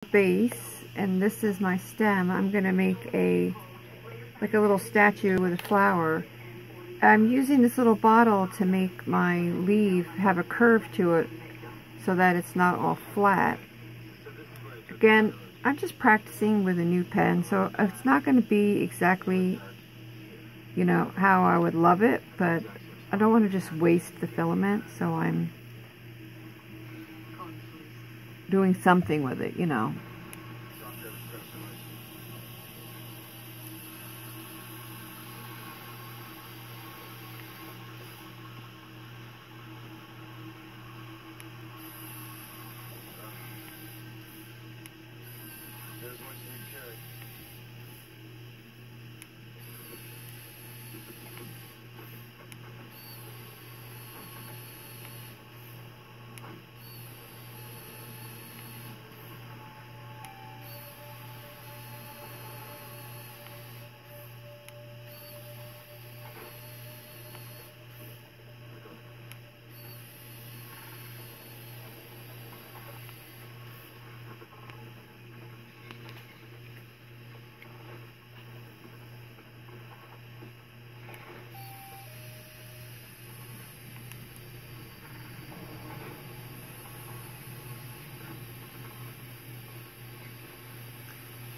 base, and this is my stem. I'm going to make like a little statue with a flower. I'm using this little bottle to make my leaf have a curve to it so that it's not all flat. Again, I'm just practicing with a new pen, so it's not going to be exactly, you know, how I would love it, but I don't want to just waste the filament, so I'm doing something with it, you know.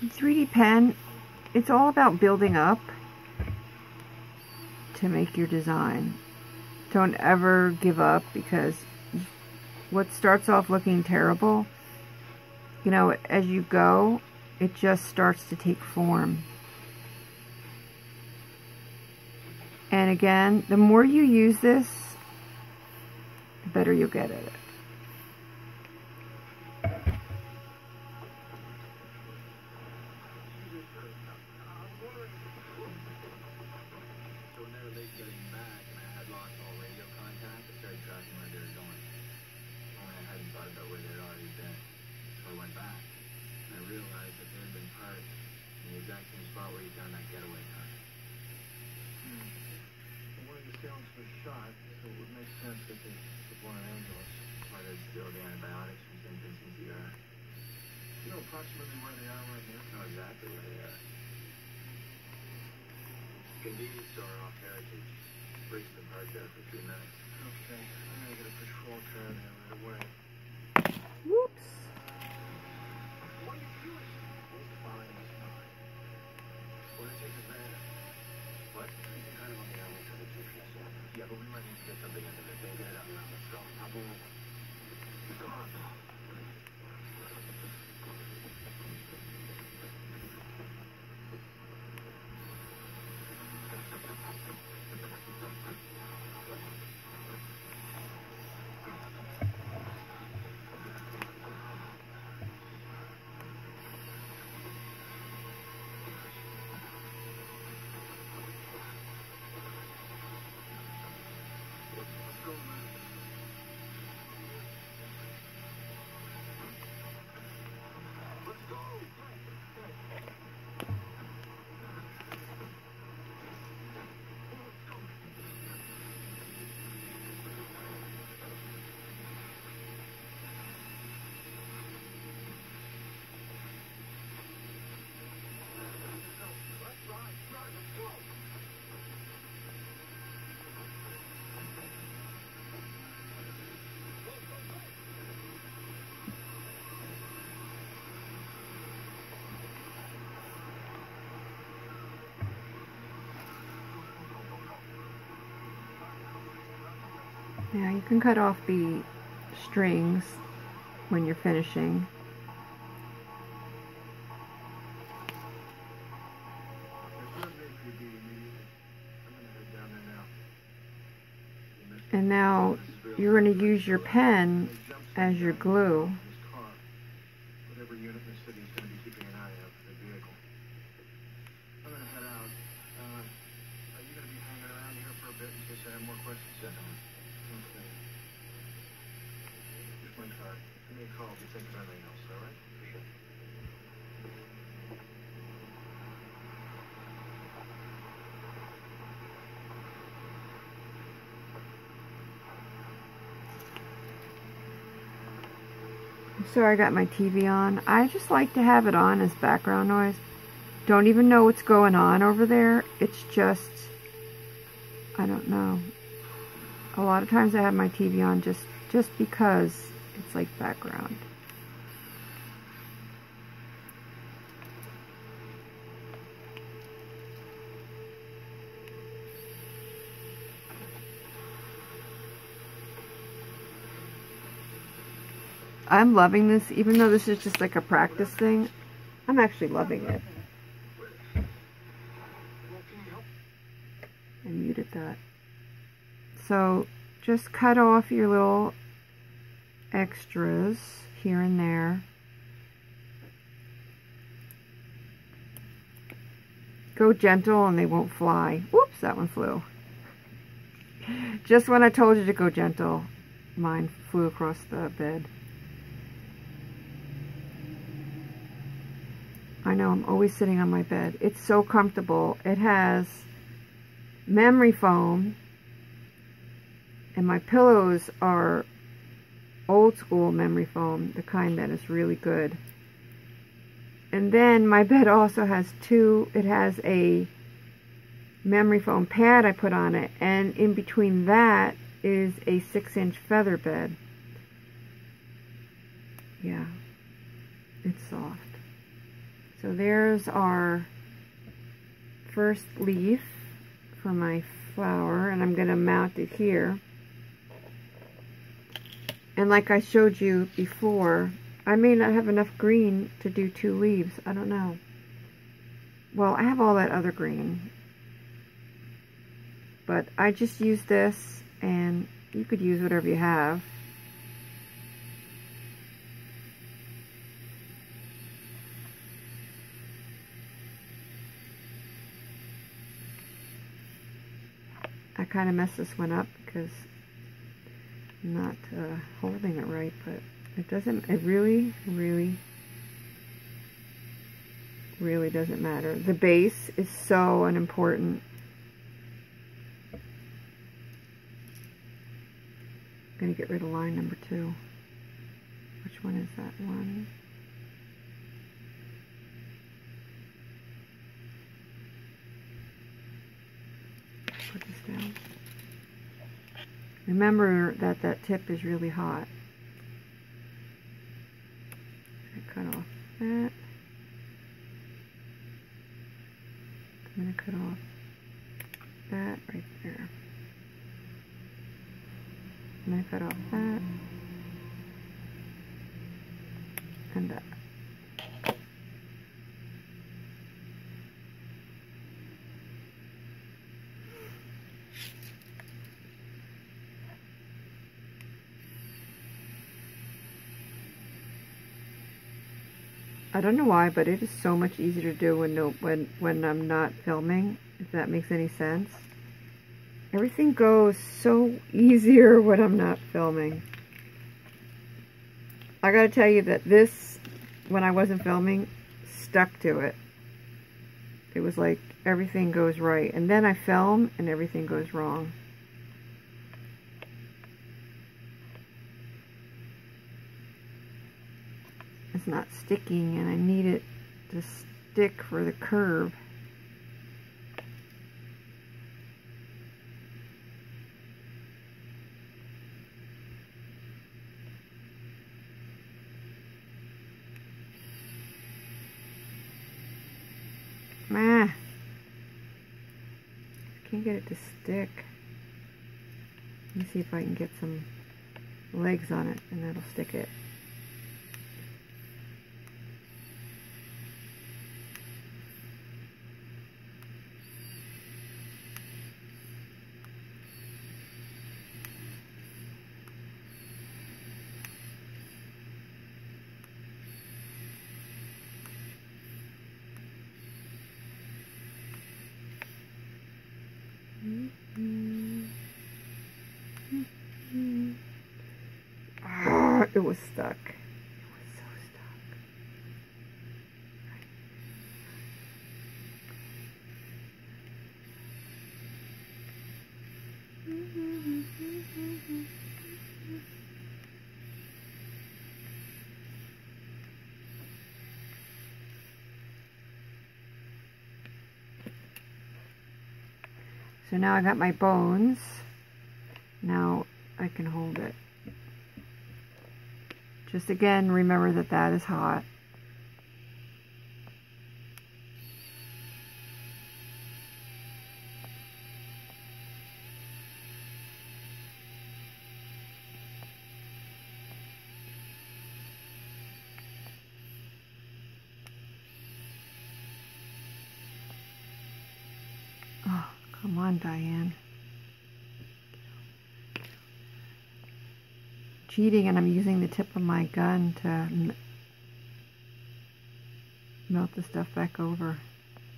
In 3D pen, it's all about building up to make your design. Don't ever give up, because what starts off looking terrible, you know, as you go, it just starts to take form. And again, the more you use this, the better you'll get at it. Approximately where they are right now? Know exactly where they are. Convenience store off Heritage. Brixton parked there for 2 minutes. Okay, I'm gonna get a patrol car there right away. Whoops. What are you doing? Where's the following this car? We're gonna take the van. What? You can kind of on the alley to the GPS. Yeah, but we might need to get something into this thing. Get it up now. Let's go. Hop over. Come on. Now you can cut off the strings when you're finishing. And now you're going to use your pen as your glue. Whatever unit in the city is going to be keeping an eye out for the vehicle. I'm going to head out. Are you going to be hanging around here for a bit in case I have more questions? Definitely. Okay. Here's my card. Give me a call if you think of anything else, all right? For sure. Sorry, I got my TV on. I just like to have it on as background noise. Don't even know what's going on over there. It's just, I don't know. A lot of times I have my TV on just because it's like background. I'm loving this, even though this is just like a practice thing. I'm actually loving it. I muted that. So just cut off your little extras here and there. Go gentle and they won't fly. Whoops, that one flew. Just when I told you to go gentle, mine flew across the bed. I know, I'm always sitting on my bed. It's so comfortable. It has memory foam, and my pillows are old school memory foam, the kind that is really good. And then my bed also has it has a memory foam pad I put on it, and in between that is a 6-inch feather bed. Yeah, it's soft. So there's our first leaf for my flower, and I'm going to mount it here. And like I showed you before, I may not have enough green to do 2 leaves. I don't know. Well, I have all that other green. But I just use this, and you could use whatever you have. I kind of messed this one up because I'm not holding it right, but it really doesn't matter. The base is so unimportant. I'm going to get rid of line number 2. Which one is that one? Put this down. Remember that that tip is really hot. I cut off that. I'm going to cut off that right there. And I cut off that. And that. I don't know why, but it is so much easier to do when I'm not filming, if that makes any sense. Everything goes so easier when I'm not filming. I gotta tell you that this, when I wasn't filming, stuck to it. It was like everything goes right, and then I film and everything goes wrong. It's not sticking, and I need it to stick for the curve. Can't get it to stick. Let me see if I can get some legs on it, and that'll stick it. Oh, it was stuck. It was so stuck. So now I got my bones. Now I can hold it. Just again, remember that that is hot. Oh, come on, Diane. Cheating, and I'm using the tip of my gun to melt the stuff back over.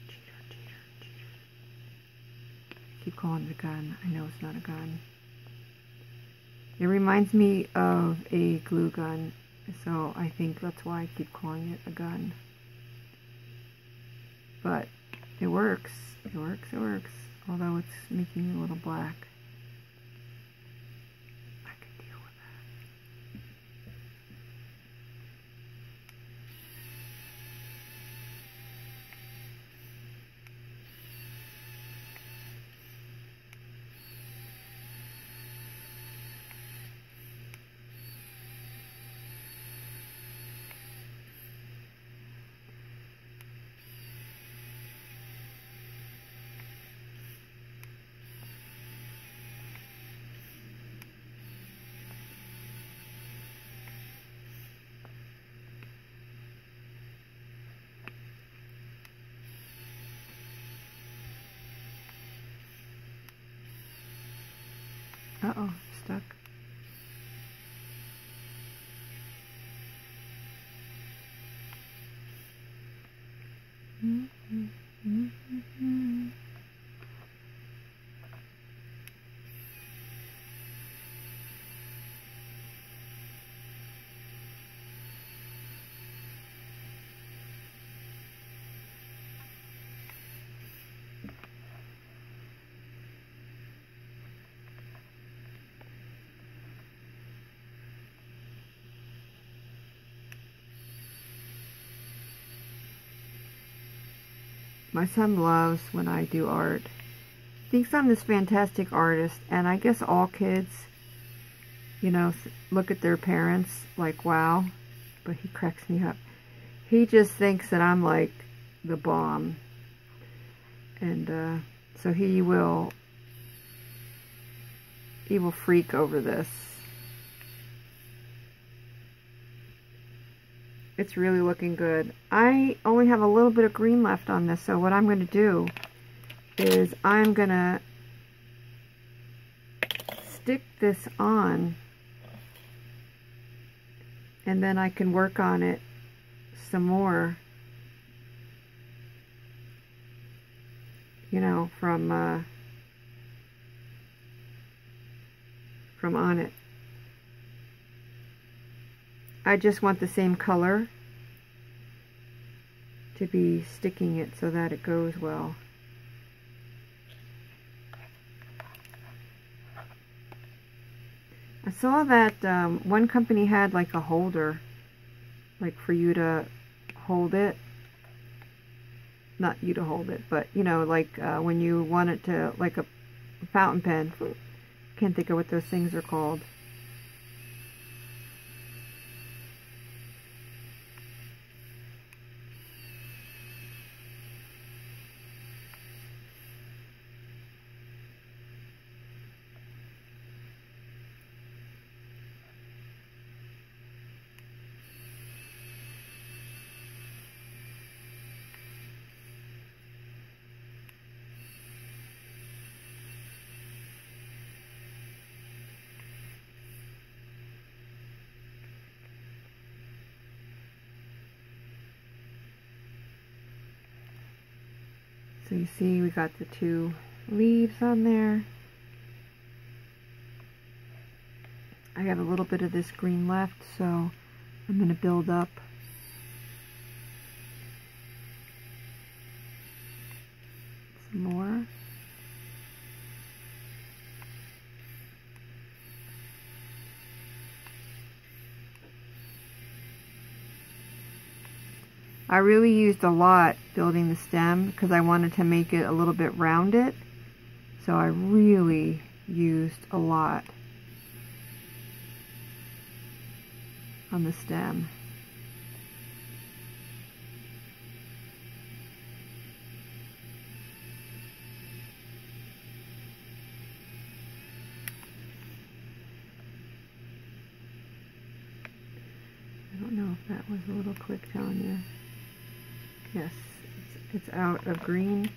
Cheater, cheater, cheater. I keep calling it a gun. I know it's not a gun. It reminds me of a glue gun, so I think that's why I keep calling it a gun. But it works. It works, it works. Although it's making me a little black. Uh-oh, stuck. My son loves when I do art. Thinks I'm this fantastic artist, and I guess all kids, you know, look at their parents like, wow, but he cracks me up. He just thinks that I'm like the bomb. And so he will freak over this. It's really looking good. I only have a little bit of green left on this, so what I'm going to do is I'm going to stick this on, and then I can work on it some more, you know, from on it. I just want the same color to be sticking it so that it goes well. I saw that one company had like a holder, like for you to hold it. Not you to hold it, but you know, like when you want it to, like a fountain pen. Can't think of what those things are called. So you see we got the 2 leaves on there. I have a little bit of this green left, so I'm going to build up some more. I really used a lot building the stem because I wanted to make it a little bit rounded. So I really used a lot on the stem. I don't know if that was a little quick telling you. Yes, it's out of green.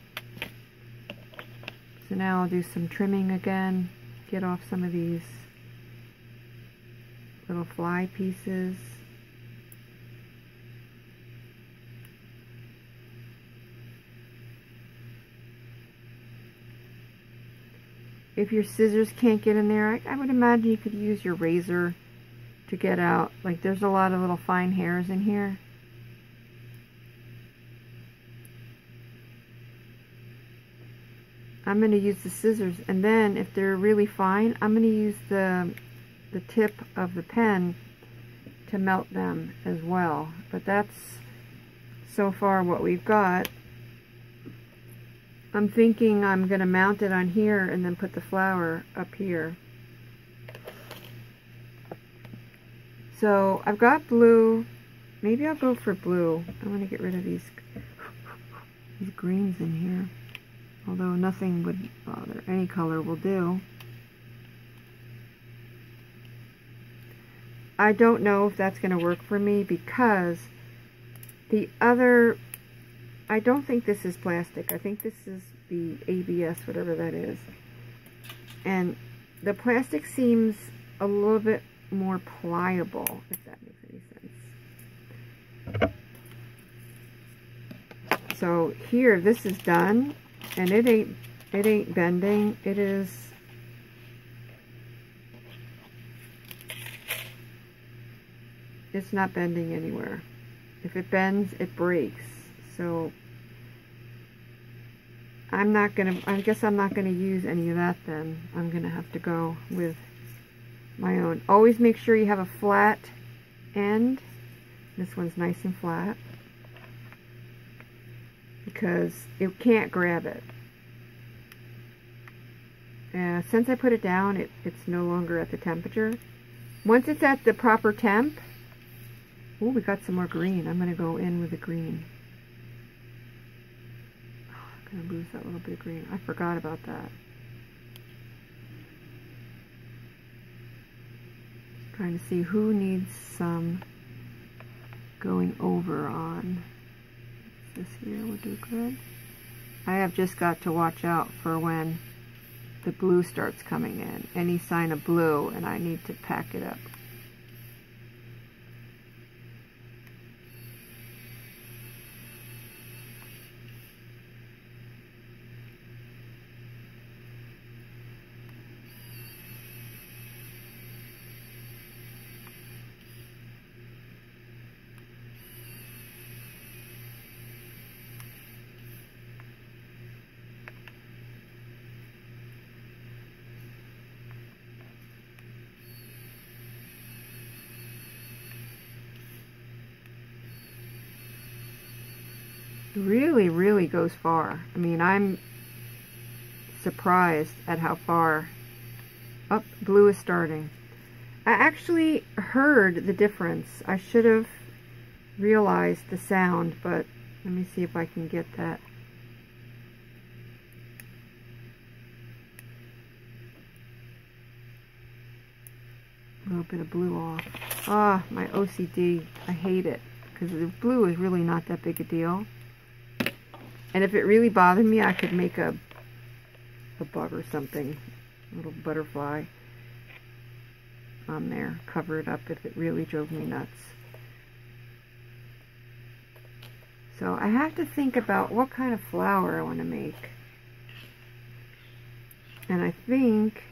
So now I'll do some trimming again, get off some of these little fly pieces. If your scissors can't get in there, I would imagine you could use your razor to get out. Like, there's a lot of little fine hairs in here. I'm going to use the scissors, and then if they're really fine, I'm going to use the tip of the pen to melt them as well. But that's so far what we've got. I'm thinking I'm going to mount it on here and then put the flower up here. So I've got blue. Maybe I'll go for blue. I want to get rid of these greens in here. Although nothing would bother. Any color will do. I don't know if that's going to work for me because the other, I don't think this is plastic. I think this is the ABS, whatever that is. And the plastic seems a little bit more pliable, if that makes any sense. So here, this is done. And it ain't bending. It's not bending anywhere. If it bends, it breaks. So I guess I'm not gonna use any of that then. I'm gonna have to go with my own. Always make sure you have a flat end. This one's nice and flat, because it can't grab it. Since I put it down, it's no longer at the temperature. Once it's at the proper temp, oh, we got some more green. I'm going to go in with the green. Oh, I'm going to lose that little bit of green. I forgot about that. Trying to see who needs some going over on. This here will do good. I have just got to watch out for when the blue starts coming in. Any sign of blue, and I need to pack it up. Really goes far. I mean, I'm surprised at how far. Up, blue is starting. I actually heard the difference. I should have realized the sound, but let me see if I can get that. A little bit of blue off. Ah, my OCD. I hate it, because the blue is really not that big a deal. And if it really bothered me, I could make a bug or something, a little butterfly on there, cover it up if it really drove me nuts. So I have to think about what kind of flower I want to make. And I think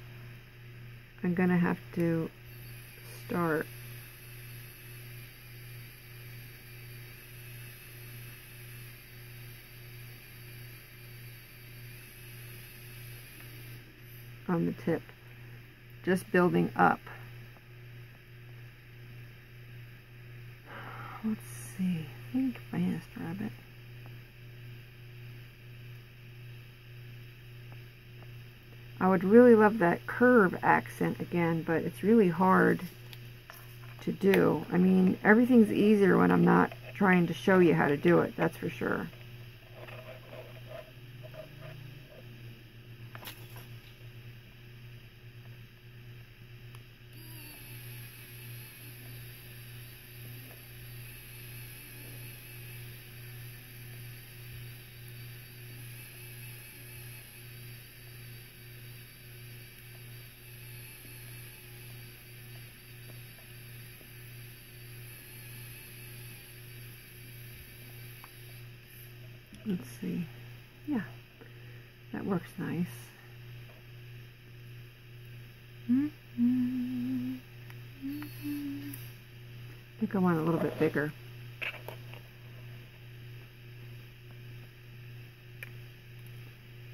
I'm going to have to start on the tip, just building up. Let's see, I think fast rabbit. I would really love that curve accent again, but it's really hard to do. I mean, everything's easier when I'm not trying to show you how to do it, that's for sure. Let's see. Yeah, that works nice. I think I want a little bit bigger.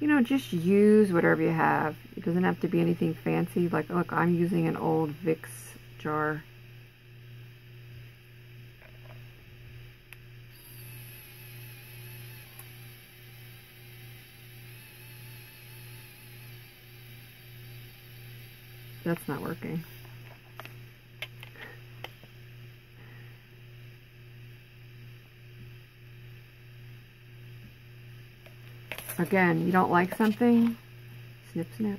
You know, just use whatever you have. It doesn't have to be anything fancy. Like, look, I'm using an old Vicks jar. That's not working. Again, you don't like something? Snip, snip.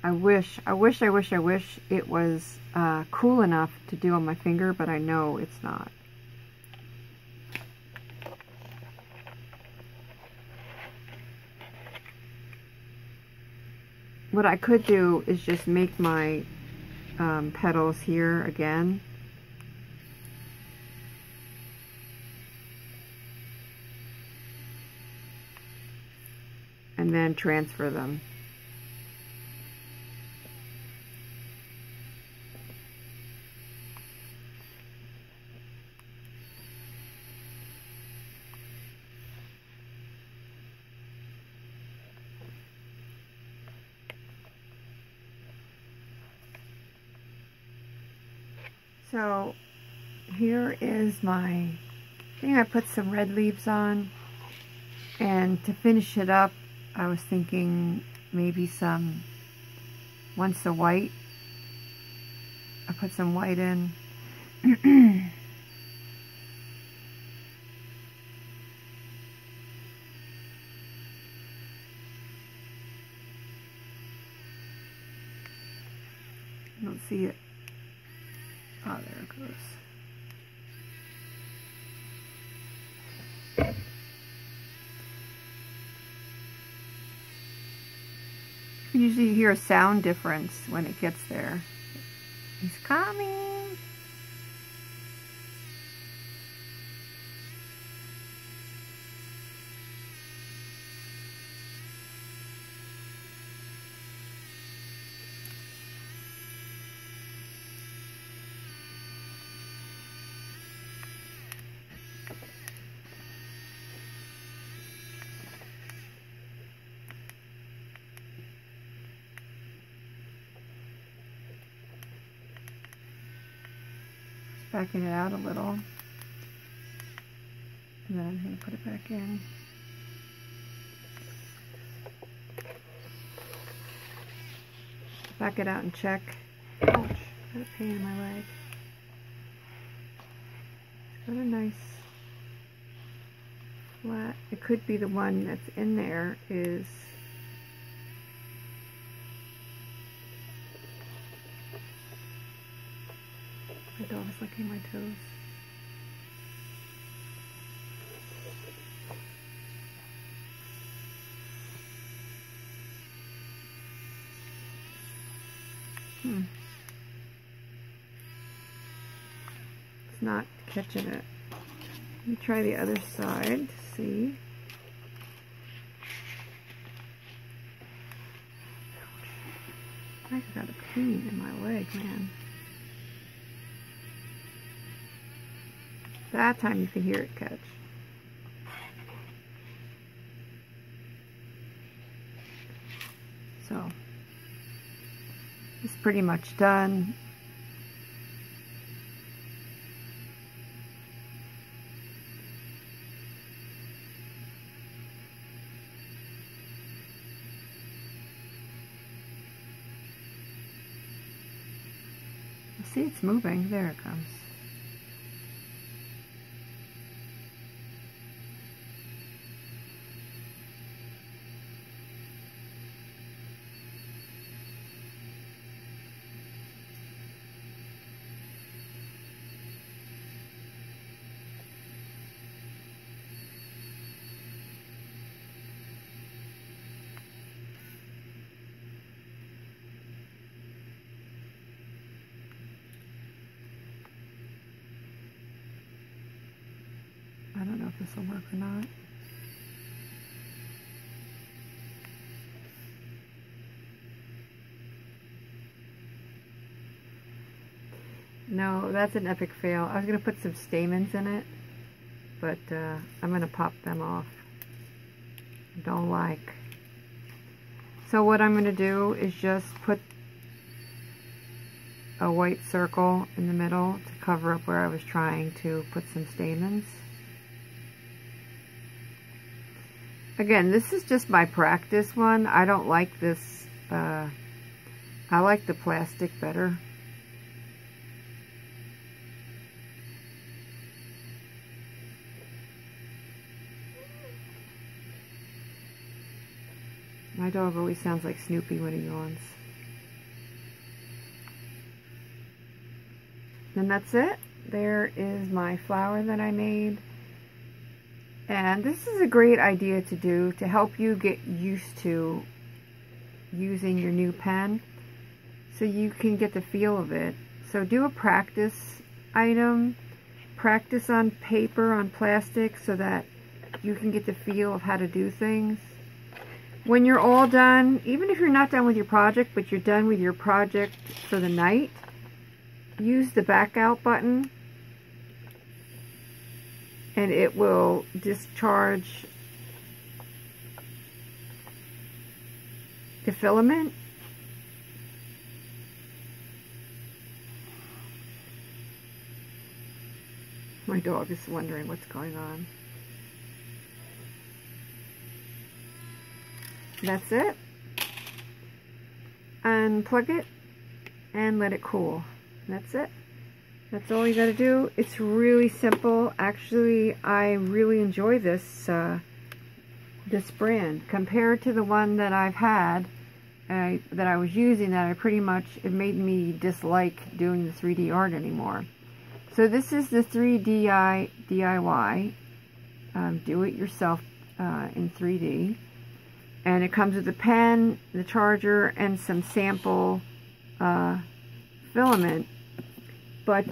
I wish it was cool enough to do on my finger, but I know it's not. What I could do is just make my petals here again. And then transfer them. So here is my thing. I put some red leaves on, and to finish it up I was thinking maybe once the white, I put some white in. I don't see it. Oh, there it goes. You usually hear a sound difference when it gets there. He's coming. Backing it out a little, and then I'm going to put it back in. Back it out and check. Ouch, got a pain in my leg. It's got a nice flat. It could be the one that's in there is my dog's licking my toes. It's not catching it. Let me try the other side to see. I got a pain in my leg, man. That time you can hear it catch. pretty much done. See, it's moving. There it comes. I don't know if this will work or not. No, that's an epic fail. I was going to put some stamens in it, but I'm going to pop them off. I don't like. So what I'm going to do is just put a white circle in the middle to cover up where I was trying to put some stamens. Again, this is just my practice one. I don't like this. I like the plastic better. My dog always sounds like Snoopy when he yawns. And that's it. There is my flower that I made. And this is a great idea to do to help you get used to using your new pen so you can get the feel of it. So do a practice item, practice on paper, on plastic, so that you can get the feel of how to do things. When you're all done, even if you're not done with your project, but you're done with your project for the night, use the back out button and it will discharge the filament. My dog is wondering what's going on. That's it. Unplug it and let it cool. That's it. That's all you gotta do. It's really simple. Actually, I really enjoy this this brand compared to the one that I've had that I was using. That I pretty much, it made me dislike doing the 3D art anymore. So this is the 3D DIY do-it-yourself in 3D, and it comes with a pen, the charger, and some sample filament. But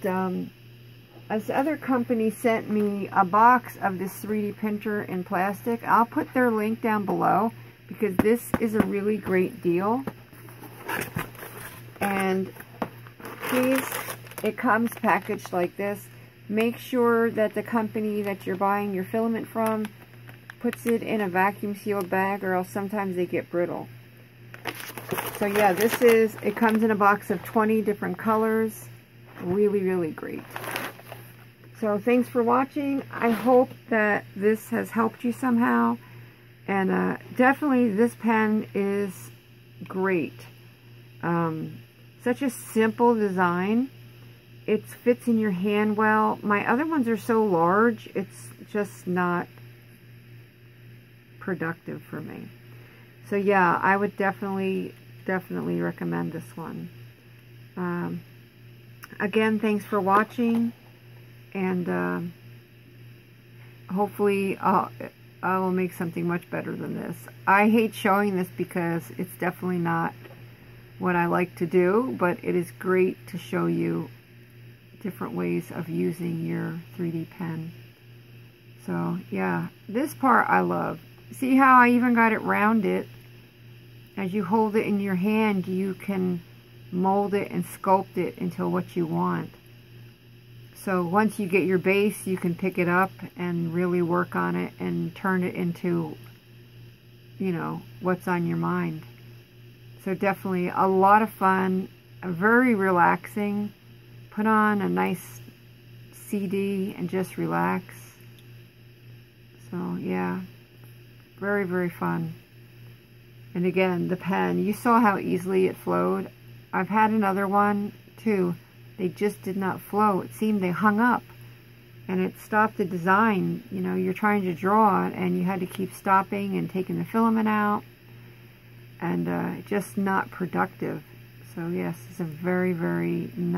this other company sent me a box of this 3D printer in plastic. I'll put their link down below because this is a really great deal. And please, it comes packaged like this. Make sure that the company that you're buying your filament from puts it in a vacuum sealed bag, or else sometimes they get brittle. So yeah, it comes in a box of 20 different colors. Really, really great. So thanks for watching. I hope that this has helped you somehow. And definitely this pen is great. Such a simple design. It fits in your hand well. My other ones are so large, it's just not productive for me. So yeah, I would definitely recommend this one. Again, thanks for watching, and hopefully I will make something much better than this. I hate showing this because it's definitely not what I like to do, but it is great to show you different ways of using your 3D pen. So yeah, this part I love. See how I even got it rounded? As you hold it in your hand, you can mold it and sculpt it into what you want. So once you get your base, you can pick it up and really work on it and turn it into, you know, what's on your mind. So definitely a lot of fun. very relaxing. Put on a nice CD and just relax. So yeah, very, very fun. And again, the pen, you saw how easily it flowed. I've had another one too. They just did not flow. It seemed they hung up and it stopped the design. You know, you're trying to draw and you had to keep stopping and taking the filament out, and just not productive. So yes, it's a very, very nice